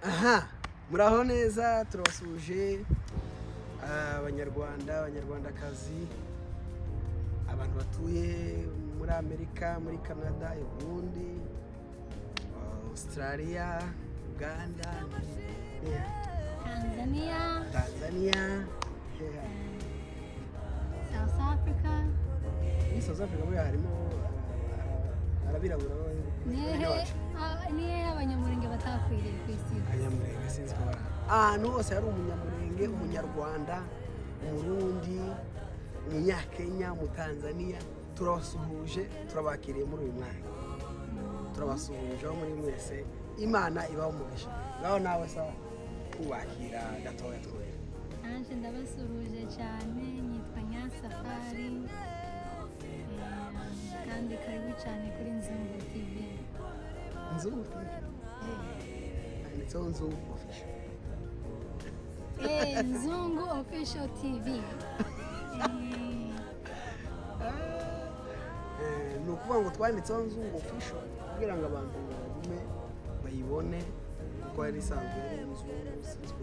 aha muraho neza turabasuje abanyarwandakazi, abantu batuye muri Amerika, muri Canada, Burundi, Australia, Uganda, Tanzania, South Africa. South Africa muri harimo arabirabura nihe abanyamurenge batakwiriye ku isi. abanyamurenge sinzi ko ahantu hose hari umunyamurenge, umunyarwanda, umurundi, umunyakenya, umutanzania, turabasuhuje, turabakiriye muri uyu mwanya. Turabasuhuje aho muri mwese, Imana ibaho umugisha. Ngaho nawe sa kubakira gatoya twoye. Nanje ndabasuhuje cyane, nyitwa Nyasafari, kandi karibu cyane kuri Nzungu TV. Nzungu TV? Handitseho Nzungu Official. Nzungu Official TV. Ni ukuvuga ngo twanditseho Nzungu Official kugira ngo abantu bagume bayibone, kuko yari isanzwe ari Nzungu sinzwe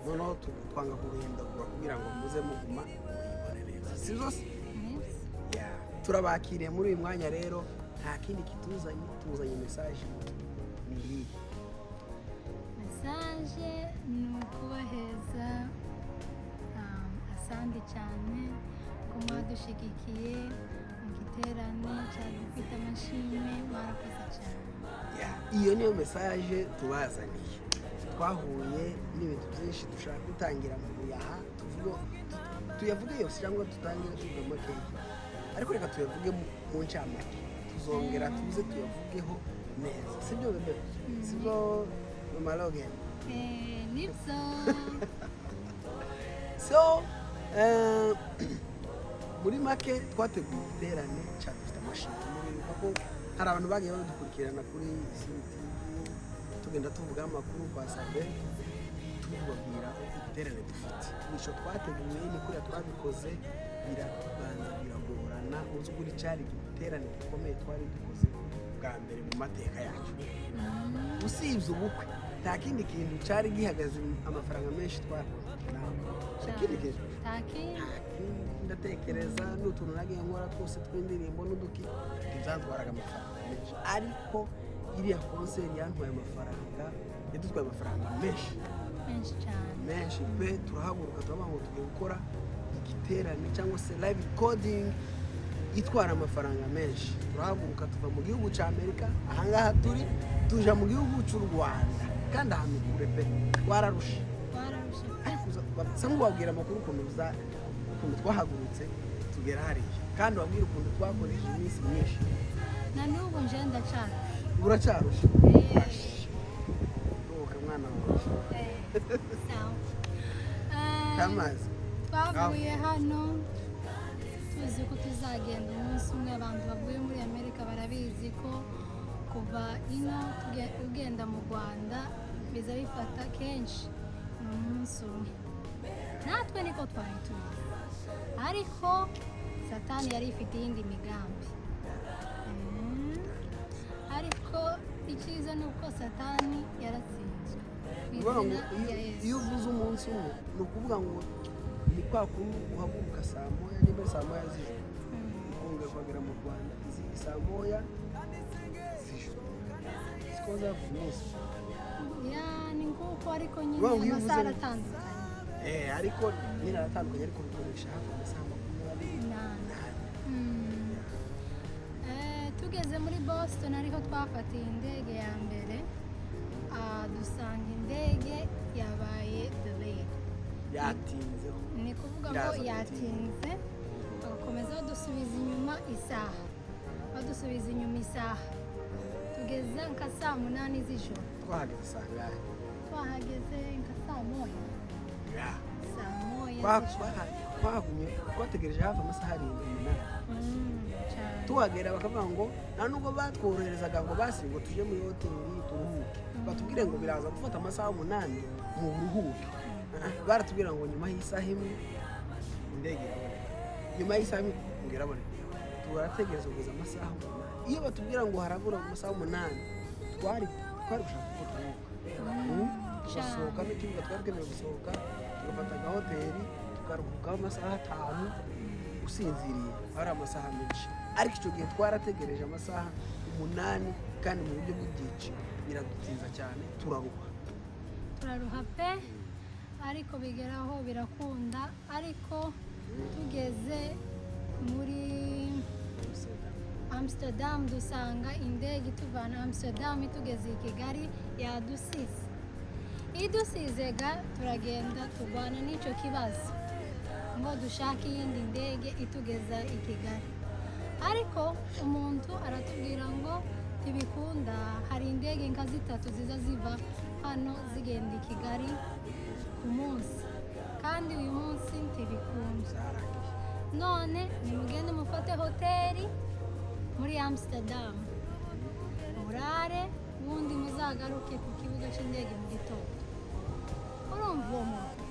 noneho twanga kuruhindagura kugira ngo muze muguma muyibone neza, si byose? Turabakiriye muri uyu mwanya rero, nta kindi tuzanye message ni iyi. Message ni ukubaheza, asante cyane ko mwadushigikiye mu giterane cya Dufite Amashimwe, mwarakoze cyane. Iyo niyo message tubazaniye. Twahuye n'ibintu byinshi dushaka gutangira mu yaha, tuyavuge yose cyangwa tutangire tuvuga makeya, ariko reka tuyavuge mu ncamake, tuzongera tuze tuyavugeho neza, sibyo bebe? Sibyo Mama Logan? Nibyo. So muri make twateguye igiterane cya Dufite Amashimwe, kuko hari abantu bagiye badukurikirana kuri CTV, tugenda tuvuga amakuru kwa Sabe, tubabwira igiterane dufite. Nicyo twateguye, ni kuriya twabikoze, biratubanza biragorana, uzi kuri cyari igiterane gikomeye twari dukoze bwa mbere mu mateka yacu. Usibye ubukwe nta kindi kintu cyari gihagaze amafaranga menshi twakoze. Ndatekereza n'utuntu nagiye nkora twose tw'indirimbo n'uduki ntibyatwaraga amafaranga menshi, ariko iriya konseri yantwaye amafaranga, yadutwaye amafaranga menshi cyane, menshi pe. Turahaguruka turavuga ngo tugiye gukora igiterane cyangwa se live recording itwara amafaranga menshi. Turahaguruka tuva mu gihugu cya Amerika, ahangaha turi tuja mu gihugu cy'u Rwanda, kandi ahantu kure pe, twararushe. Sanga ubabwira amakuru ukuntu twahagurutse tugera hariya, kandi wabwira ukuntu twakoresheje iminsi myinshi. Na n'ubu nje ndacarusha. Uracarusha? Ruhuka mwana wawe. Amazi twavuye hano tuzi ko tuzagenda umunsi umwe. Abantu bavuye muri Amerika barabizi ko kuva ino ugenda mu Rwanda biza bifata kenshi ni umunsi umwe. Natwe niko twari tuzi, ariko Satani yari ifite iyindi migambi. Ariko icyiza ni uko Satani yaratsinzwe. Iyo uvuze umunsi umwe ni ukuvuga ngo ni kwa kundi uhaguruka saa moya, niba saa moya z'ijoro ukongera ukagera mu Rwanda saa moya z'ijoro, siko zavuye umunsi. Ni nguko, ariko nyine amasaha aratandukanye. Ariko nyine aratandukanye, ariko bikoresha hafi amasaha 28. Tugeze muri Boston ariho twafatiye indege ya mbere, dusanga indege yabaye delayed, yatinzeho. ni kuvuga ngo yatinze, bagakomeza badusubiza inyuma isaha, tugeze nka saa 8 z'ijoro. Twahageze saa ngahe? Twahageze nka saa moya. Twahagumye twategereje hafi amasaha 8. Tuhagera bakavuga ngo nta nubwo batworoherezaga ngo basi ngo tujye muri hoteli turuhuke, batubwire ngo biraza gufata amasaha 8 mu buruhuke. Baratubwira ngo nyuma y'isaha imwe indege iraboneka, nyuma y'isaha imwe iraboneka. Turategereza kugeza amasaha 8. Iyo batubwira ngo harabura amasaha 8, twari gushaka uko tugasohoka n'ikibuga twari twemerewe gusohoka tugafata agahoteli tukaruhukaho amasaha 5 usinziriye ari amasaha menshi, ariko icyo gihe twarategereje amasaha 8 kandi mu buryo bw'ibyiciro biradutinza cyane, turaruha pe, ariko bigeraho birakunda. Ariko tugeze muri Amsterdam dusanga indege ituvana Amsterdam itugeze i Kigali yadusize. Idusizega turagenda turwana n'icyo kibazo ngo dushake iyindi ndege itugeza i Kigali, ariko umuntu aratubwira ngo ntibikunda, hari indege nka 3 ziza ziva hano zigenda i Kigali ku munsi, kandi uyu munsi ntibikunda. None nimugende mufate hoteli muri Amsterdam murare, ubundi muzagaruke ku kibuga cy'indege mu gitondo. Urumva uwo muntu?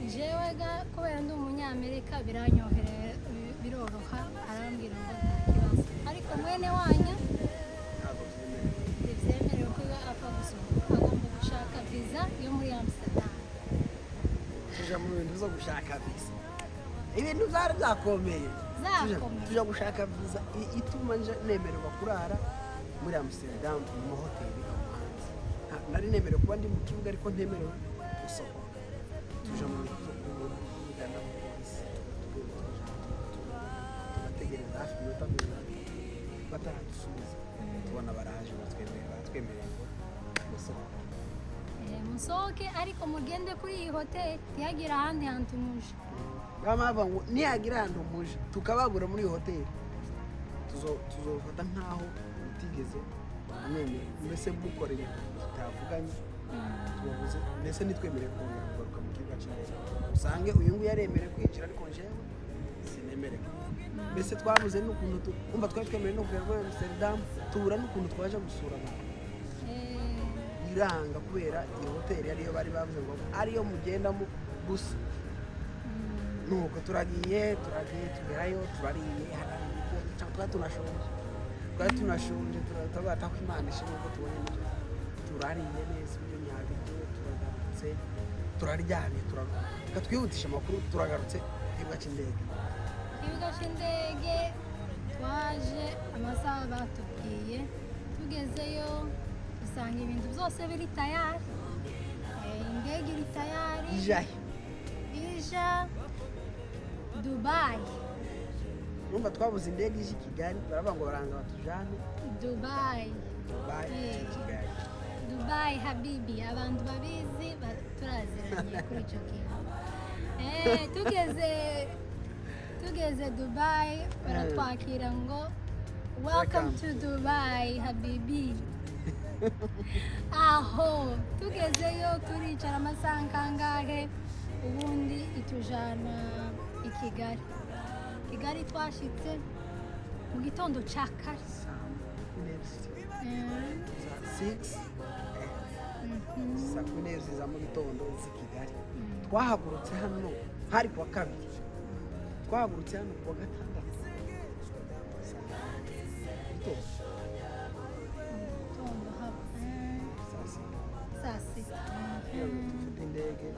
Jewe kubera ndi umunyamerika biranyoherera, biroroha, arambwira ngo nta kibazo, ariko mwene wanyu ntibyemerewe ko apfa gusohoka, agomba gushaka viza yo muri Amsterdam. Tuja mu bintu zo gushaka viza, ibintu byari byakomeye. Tuja gushaka viza ituma nemererwa kurara muri Amsterdam mu mahoteli amuhanzi. Nari nemerewe kuba ndi mu kibuga ariko ntemerewe gusohoka. Tuja mu bintu kugana mu polisi, tugategereza hafi iminota 20 bataradusubiza, tubona baraje batwemerera gusohoka. Musohoke, ariko mugende kuri iyi hoteli ntiyagira ahandi hantu muje. Bamava ngo niyagira ahantu muje tukababura muri hoteli, tuzofata nkaho utigeze amwemerera, mbese mukoreye tutavuganye, tubabuze, mbese nitwemereye kongera kugaruka mu kibuga cy'indege. Usange uyu nguyu yaremerewe kwinjira ariko njewe sinemereye. Mbese twabuze n'ukuntu umva twari twemerewe no kugera muri Amsterdam, tubura n'ukuntu twaje gusura abantu. Biranga kubera iyo hoteli ariyo bari bavuze ngo ariyo mugendamo gusa. Nuko turagiye tugerayo, turariye, twari tunashonje, turabata ko Imana ishimwe ko tubonye n'ibyo turariye neza, ibyo nyabiryo, turagarutse, turaryamye, reka twihutisha amakuru, turagarutse ikibuga cy'indege. Ikibuga cy'indege twaje amasaha batubwiye, tugezeyo dusanga ibintu byose biri tayari, indege iri tayari ija Dubai. Numva twabuze indege ije i Kigali, baravuga ngo baranga batujane Dubai Kigali. Dubai habibi, abantu babizi turaziranye kuri icyo kintu. Tugeze Dubai baratwakira ngo welcome to Dubai habibi. Aho tugezeyo turicara amasaha kangahe, ubundi itujana i Kigali twashitse mu gitondo cya kare saa 6 za mu gitondo z'i Kigali. Twahagurutse hano hari kuwa kabiri, twahagurutse hano kuwa gatandatu saa 6 dufite indege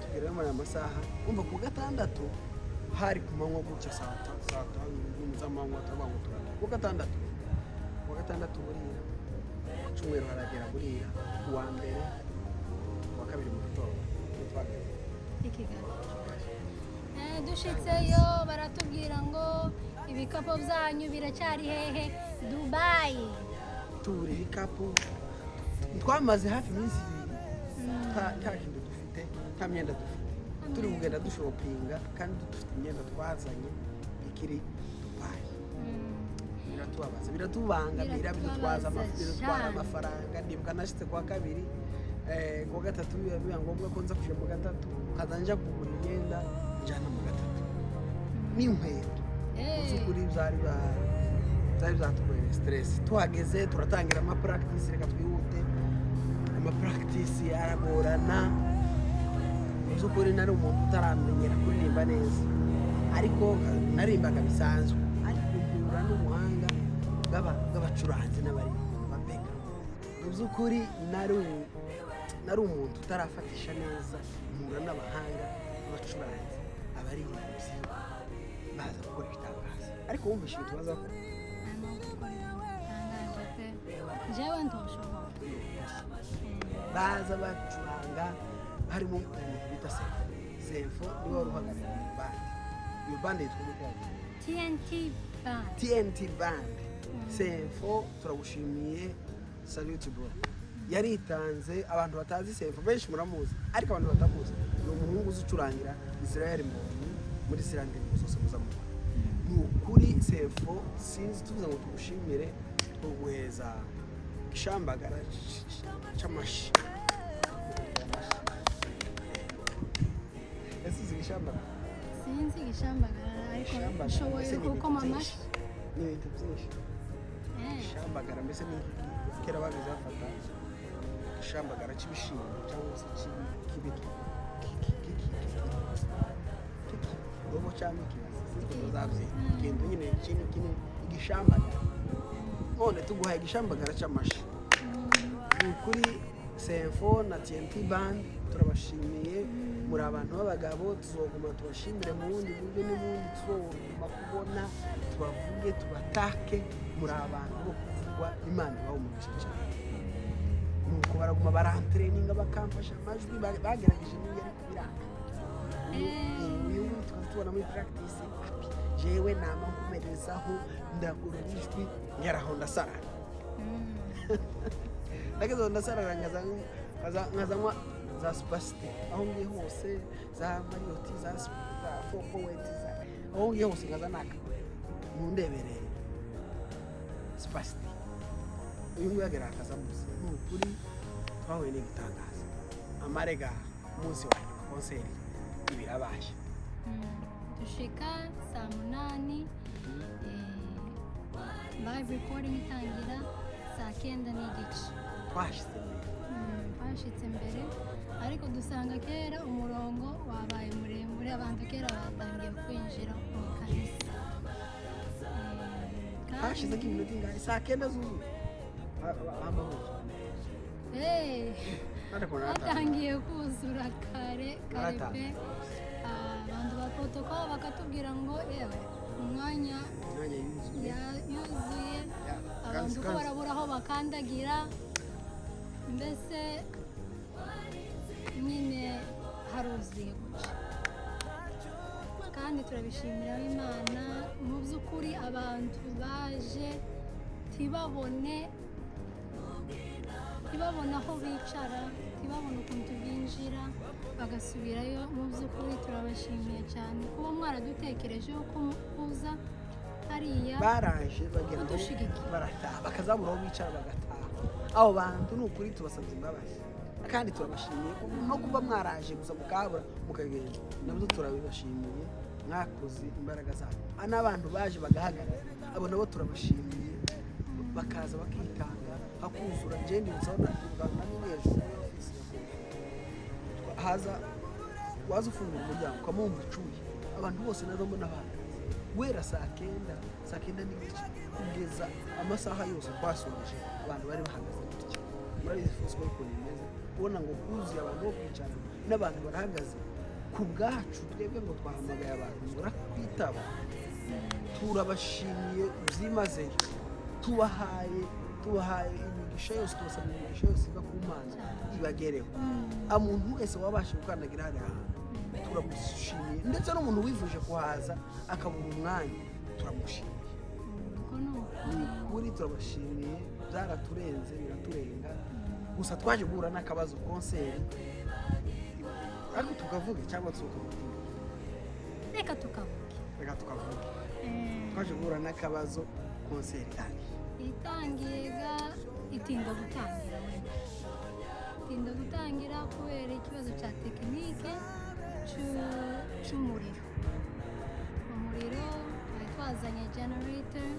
tugerayo muri aya masaha. Umva ku gatandatu hari ku manywa gutya saa 5 z'amanywa, turavuga ngo turataha ku gatandatu burira, ku cyumweru haragera burira, kuwa mbere kuwa kabiri mu gitondo i Kigali. Dushitseyo baratubwira ngo ibikapu byanyu biracyari hehe Dubai. Tubura ibikapu, twamaze hafi iminsi 2 nta kintu dufite, nta myenda dufite, turi kugenda dushopinga kandi dufite imyenda twazanye ikiri Dubai. Biratubabaza, biratubangamira, bidutwara amafaranga. Ndibuka nashitse kuwa kabiri, kuwa gatatu biba ngombwa ko nza kuja mu gatatu, nkaza nja kugura imyenda njana mu gatatu n'inkweto. Uzukuri byari byatugoye stress. Tuhageze turatangira practice, reka twihute, practice aragorana. Uzukuri nari umuntu utaramenyera kuririmba neza, ariko narimbaga bisanzwe ariko mpura n'ubuhanga bw'abacuranzi n'abaririmbyi bapega mu by'ukuri nari umuntu utarafatisha neza mpura n'abahanga b'abacuranzi abaririmbyi baza gukora ibitangaza ariko wumvishe ibintu bazakora jewe ntoshobora baza bacuranga harimo umuntu bita Senfo niwe wari uhagarariye iyo bande yitwa gute? TNT band. Senfo turagushimiye, salute bro. Yaritanze abantu batazi Senfo benshi muramuzi ariko abantu batamuzi ni umuhungu uzucurangira Israel muri Zirande zose muzamuka ni ukuri Senfo sinzi tuvuze ngo tumushimire uguheza ishambagara cy'amashi ese igishambagara sinzi igishambagara ariko nshoboye gukoma amashi ni ibintu byinshi ishambagara mbese ni kera bageze bafata ishambagara cy'ibishimbo cyangwa se cy'ibiki robo cyangwa ikizazavye kintu nyine kinini igishambagara none tuguhaye igishambagara cy'amashi ni kuri Senfo na TNT band turabashimiye muri abantu b'abagabo tuzoguma tubashimire mu bundi buryo n'ubundi tuzoguma kubona tubavuge tubatake muri abantu bo kuvugwa Imana baho mu gice nuko baraguma barantraininga bakamfasha amajwi bagerageje n'ibyo ariko biranga uyu tukatubona muri practice jewe nama nkumerezaho ndagura ijwi ngeraho ndasarara ndageze ndasarara nkazanywa za Spastic aho ngiye hose za Marriott za Four Poets aho ngiye hose nkazanaka mundebereye Spastic uyu ngagera akazamuze n'ukuri twahuye n'igitangaza amarega umunsi wa concert ibirabasha dushika saa 8 live recording itangira saa 9 n'igice twashitse mbere ariko dusanga kera umurongo wabaye muremure abantu kera batangiye kwinjira mu kanisa hashize iminota ingahe saa 9 zuzu amahuzo batangiye kuzura kare pe abantu ba protocol bakatubwira ngo yewe umwanya yuzuye abantu ko barabura aho bakandagira mbese nyine haruzuye guca kandi turabishimira Imana mu by'ukuri abantu baje tibabone aho bicara tibabone ukuntu binjira bagasubirayo mu by'ukuri turabashimiye cyane kuba mwaradutekereje ko kuza hariya baraje bagenda barataha bakazabura aho bicara bagataha abo bantu ni ukuri tubasabye imbabazi kandi turabashimiye no kuba mwaraje gusa mukabura mukagenda nabyo turabibashimiye mwakoze imbaraga zabo n'abantu baje bagahagarara abo nabo turabashimiye bakaza bakitanga hakuzura ngende nzona Uganda n'ejo haza waza ufungura umuryango ukamumva ucuye abantu bose nabo mbona abantu wera saa 9 n'igice kugeza amasaha yose twasoje abantu bari bahagaze gutya muri Facebook ko nimeze ubona ngo kuzuye abantu bo kwicara n'abantu barahagaze ku bwacu twebwe ngo twahamagaye abantu barakwitaba turabashimiye byimaze tubahaye imigisha yose tubasaba imigisha yose iva ku Mana ibagereho umuntu wese wabasha gukandagira hariya turamushimiye ndetse n'umuntu wifuje kuhaza akabura umwanya turamushimiye ni kuri turabashimiye byaraturenze biraturenga gusa twaje guhura n'akabazo concert ariko tukavuge cyangwa tukavuge reka tukavuge twaje guhura n'akabazo concert itangiye itinda gutangira kubera ikibazo cya tekinike cy'umuriro twari twazanye generator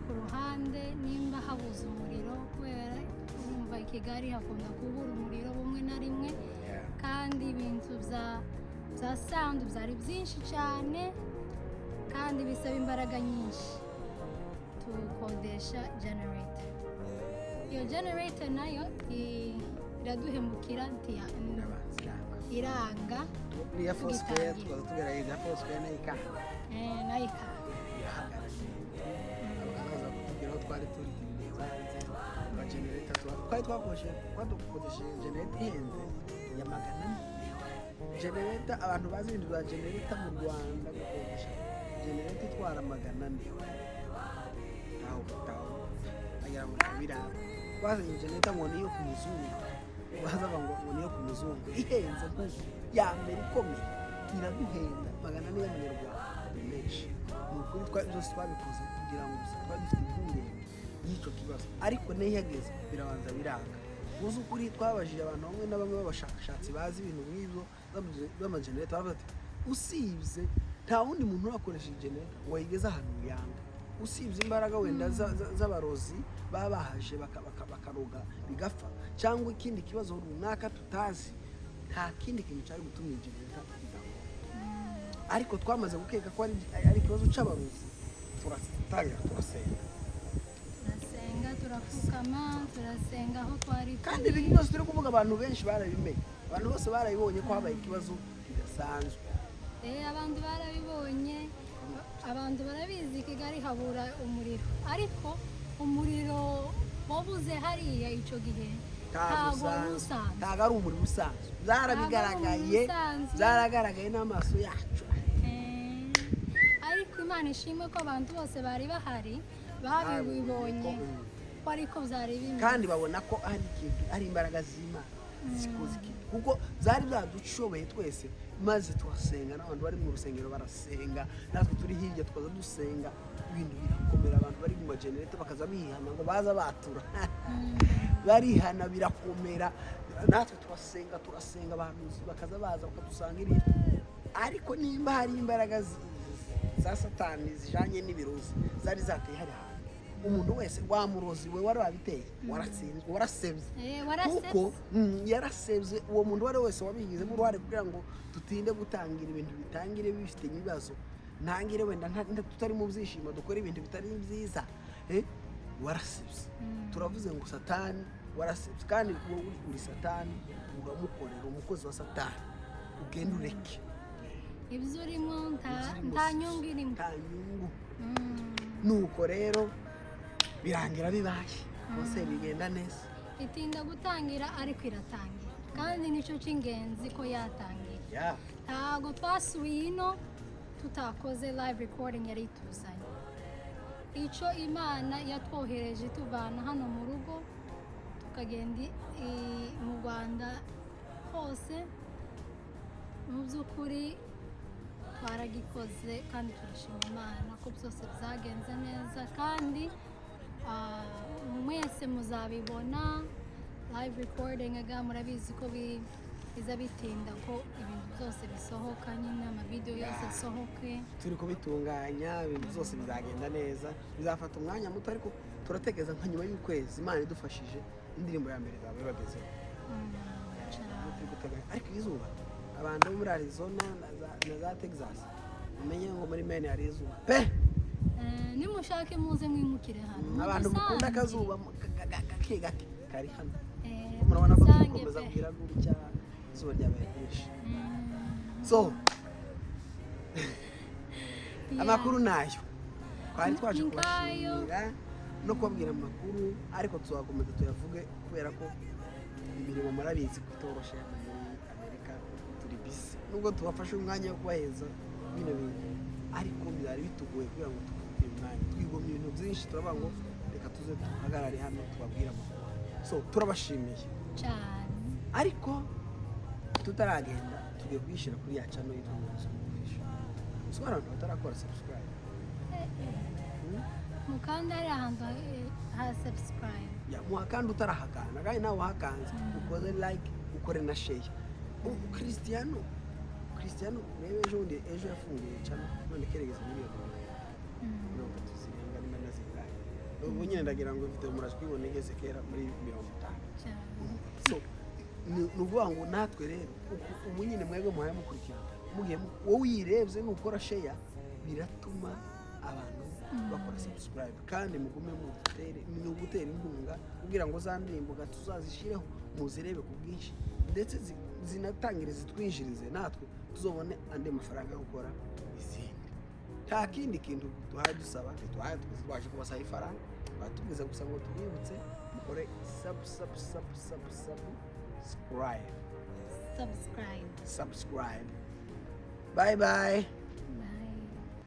ku ruhande nimba habuze umuriro kubera urumva i Kigali hakunda kubura umuriro bumwe na rimwe kandi ibintu bya sound byari byinshi cyane kandi bisaba imbaraga nyinshi tukodesha generator. Iyo generator nayo iraduhemukira iranga iya Foursquare tugera ya Foursquare nayo ikanga abakaza kutugeraho twari turi ba generator twari twakodesheje generator ihenze ya magana generator. Abantu bazi ibintu bya generator mu Rwanda gukodesha generator itwara magana tawo agira ngo biraba bazanye generator ngo niyo ku muzungu baza ngo niyo ku muzungu ihenze ya mbere ikomeye iraduhenda magana y'Amanyarwanda menshi. Ni ukuri byose twabikoze kugira ngo twari dufite impungenge y'icyo kibazo, ariko nihageze birabanza biranga. Uzi ukuri twabajije abantu bamwe na bamwe b'abashakashatsi bazi ibintu nk'ibyo b'amagenerator bavuga ati usibye nta wundi muntu urakoresha generator ngo yigeze ahantu yanga, usibye imbaraga wenda z'abarozi baba bahaje bakaroga bigapfa cyangwa ikindi kibazo runaka tutazi, nta kindi kintu cyari gutuma generator igamo. Ariko twamaze gukeka ko ari ikibazo cy'abarozi, turasenga turafukama turasenga aho twari kandi ibintu byose turi kuvuga abantu benshi barabimenye, abantu bose barabibonye ko habaye ikibazo kidasanzwe. Abantu barabibonye, abantu barabizi Kigali habura umuriro, ariko umuriro wabuze hariya icyo gihe ntabwo ari umuriro usanzwe, byaragaragaye n'amaso yacu. Ariko Imana ishimwe ko abantu bose bari bahari babibonye ko ariko byari bimeze, kandi babona ko ari ikintu, ari imbaraga z'Imana zikoze ikintu, kuko byari byadushoboye twese, maze turasenga n'abantu bari mu rusengero barasenga, natwe turi hirya tukaza dusenga, ibintu birakomera. Abantu bari mu magenerator bakaza bihana ngo baza batura barihana birakomera, natwe turasenga abantu bakaza baza bakadusanga iriya. Ariko nimba hari imbaraga za Satani zijanye n'ibirozi zari zateye hari hantu, umuntu wese wamurozi we wari wabiteye waratsinzwe, warasebye, kuko yarasebye. Uwo muntu wari wese wabigizemo uruhare kugira ngo tutinde gutangira ibintu bitangire bifite ibibazo, ntangire wenda tutari mu byishimo dukora ibintu bitari byiza, warasebye. Turavuze ngo Satani warasebye, kandi wowe uri Satani, uramukorera umukozi wa Satani, ugenda ureke ibyo urimo, nta nyungu irimo, nta nyungu. Nuko rero birangira bibaye bose bigenda neza, itinda gutangira ariko iratangira, kandi nicyo cy'ingenzi ko yatangira. Ntabwo twasubiye ino tutakoze live recording yari ituzanye. Icyo Imana yatwohereje tuvana hano mu rugo tukagenda mu Rwanda hose, mu by'ukuri twaragikoze kandi turashima Imana ko byose byagenze neza, kandi mwese muzabibona live recording. Murabizi ko biza bitinda ko ibintu byose bisohoka, nyine amavideo yose asohoke, turi kubitunganya, ibintu byose bizagenda neza, bizafata umwanya muto, ariko turatekereza nka nyuma y'ukwezi Imana idufashije indirimbo ya mbere zawe bagezeho. Ariko izuba, abantu bo muri Arizona na za Texas umenye ngo muri Maine hari izuba pe. Nimushake muze mwimukire hano, abantu mukunda akazuba gake kari hano. Murabona ko dukomeza kugira gutya, izuba ryabaye ryinshi. So amakuru nayo twari twaje kubashimira no kubabwira amakuru, ariko tuzakomeza tuyavuge kubera ko imirimo murabizi kutoroshe muri Amerika, turi busy. Nubwo tubafashe umwanya wo kubaheza bino bintu, ariko byari bitugoye kugira ngo tukubwire umwanya, twigomye ibintu byinshi, turavuga ngo reka tuze tuhagarare hano tubabwire amakuru. So turabashimiye cyane, ariko tutaragenda tugiye kuyishyira kuri ya channel yitwa Official. Usobanura abantu batarakora subscribe, mukanda ari ahantu ha subscribe, muhakanda utarahakana, kandi nawe uhakanze ukoze like, ukore na share. Cristiano rebe ejo yafunguye channel none keregeza muri iyo mirongo tuzirenga rimwe na zingahe. Ubu nyine ndagira ngo video murashwibone igeze kera muri 50. So nuvuga ngo natwe rero ubu nyine mwebwe muhaye mukurikira, mugiye wowe uyirebye nukora share biratuma abantu bakora subscribe kandi mugume mu gutera inkunga kugira ngo za ndirimbo tuzazishireho muzirebe ku bwinshi ndetse zinatangire zitwinjirize natwe tuzobone andi mafaranga yo gukora izindi. Nta kindi kintu duhaye dusaba, twaje kubasaba ifaranga, batubwiza gusa ngo tubibutse mukore subscribe. Bye bye.